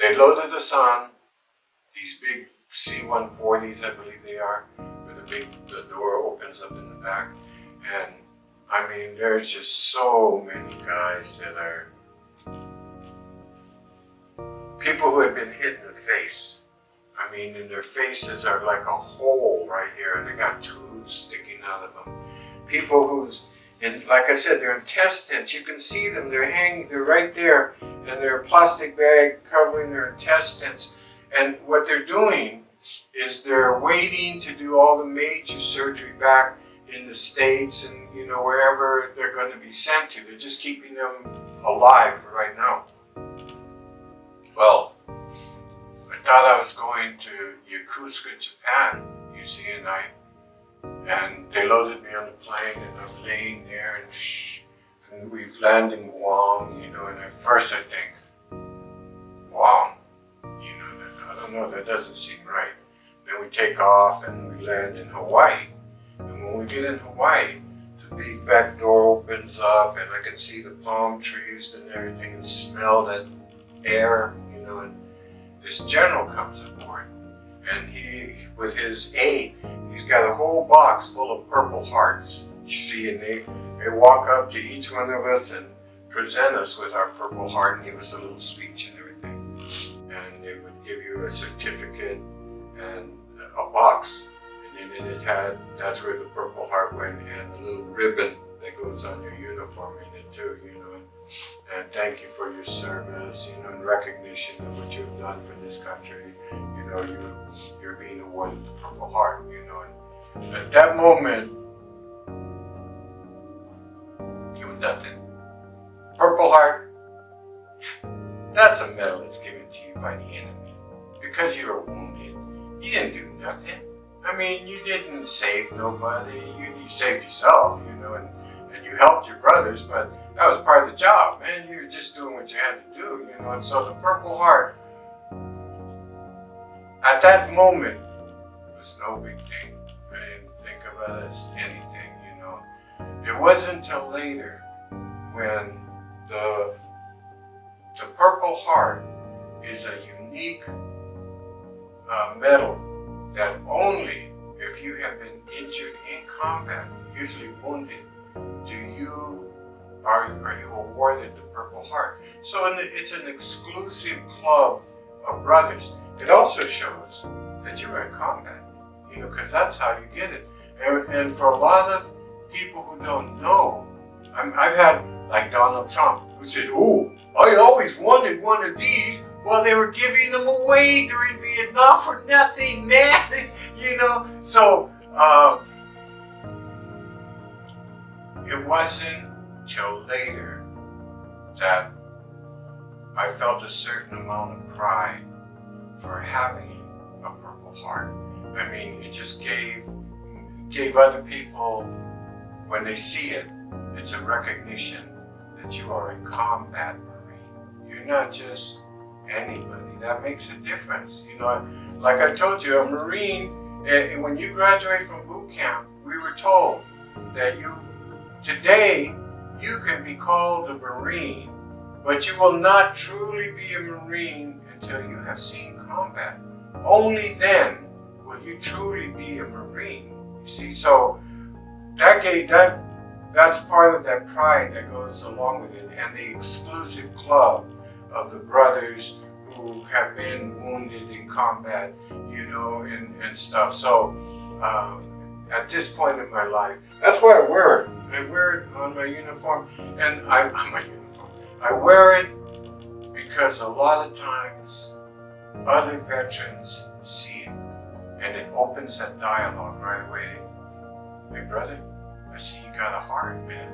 they loaded us on these big C-140s, I believe they are, where the door opens up in the back. And I mean, there's just so many guys that are people who had been hit in the face. I mean, and their faces are like a hole right here, and they got tubes sticking out of them. People who's, and like I said, their intestines, you can see them, they're hanging, they're right there, and they're a plastic bag covering their intestines. And what they're doing is they're waiting to do all the major surgery back in the States and, you know, wherever they're going to be sent to. They're just keeping them alive for right now. Well, I thought I was going to Yokosuka, Japan, you see, and they loaded me on the plane, and I'm laying there, and we've landed in Guam, you know, and at first I think, Guam, you know, I don't know, that doesn't seem right. Then we take off and we land in Hawaii, and when we get in Hawaii, the big back door opens up, and I can see the palm trees and everything, and smell that air, you know, and this general comes aboard, and he, with his aide, he's got a whole box full of Purple Hearts, you see, and they walk up to each one of us and present us with our Purple Heart and give us a little speech and everything. And they would give you a certificate and a box, and then it had, that's where the Purple Heart went, and a little ribbon that goes on your uniform in it too, you know. And thank you for your service, you know, in recognition of what you've done for this country. You know, you're being awarded the Purple Heart, you know. And at that moment, it was nothing. Purple Heart, that's a medal that's given to you by the enemy. Because you were wounded, you didn't do nothing. I mean, you didn't save nobody, you saved yourself, you know, and you helped your brothers, but that was part of the job, man. You were just doing what you had to do, you know. And so the Purple Heart, at that moment, was no big thing. I didn't think of it as anything, you know. It wasn't until later when the Purple Heart is a unique medal that only if you have been injured in combat, usually wounded, are you awarded the Purple Heart. So it's an exclusive club of brothers. It also shows that you were in combat, you know, because that's how you get it. And for a lot of people who don't know, I've had like Donald Trump who said, "Oh, I always wanted one of these." Well, they were giving them away during Vietnam for nothing, man. You know, so it wasn't till later that I felt a certain amount of pride for having a Purple Heart. I mean, it just gave other people, when they see it, it's a recognition that you are a combat Marine. You're not just anybody. That makes a difference. You know, like I told you, a Marine, when you graduate from boot camp, we were told that today, you can be called a Marine, but you will not truly be a Marine until you have seen combat. Only then will you truly be a Marine. You see, so that's part of that pride that goes along with it, and the exclusive club of the brothers who have been wounded in combat, you know, and stuff. So at this point in my life, that's why I wear it. I wear it on my uniform, and I wear it because a lot of times other veterans see it, and it opens that dialogue right away. Hey brother, I see you got a heart, man.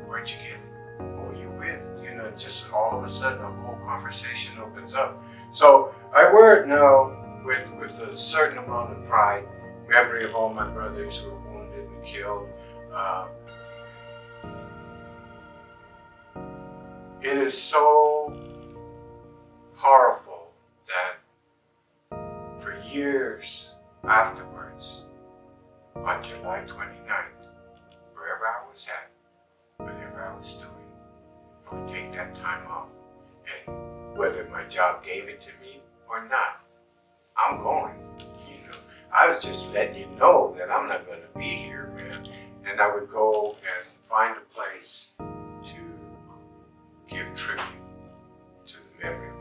Where'd you get it? Who are you with? You know, just all of a sudden a whole conversation opens up. So I wear it now with a certain amount of pride, memory of all my brothers who were wounded and killed. It is so powerful that for years afterwards, on July 29th, wherever I was at, whatever I was doing, I would take that time off. And whether my job gave it to me or not, I'm going. You know, I was just letting you know that I'm not going to be here, man. And I would go and find a place to give tribute to the memory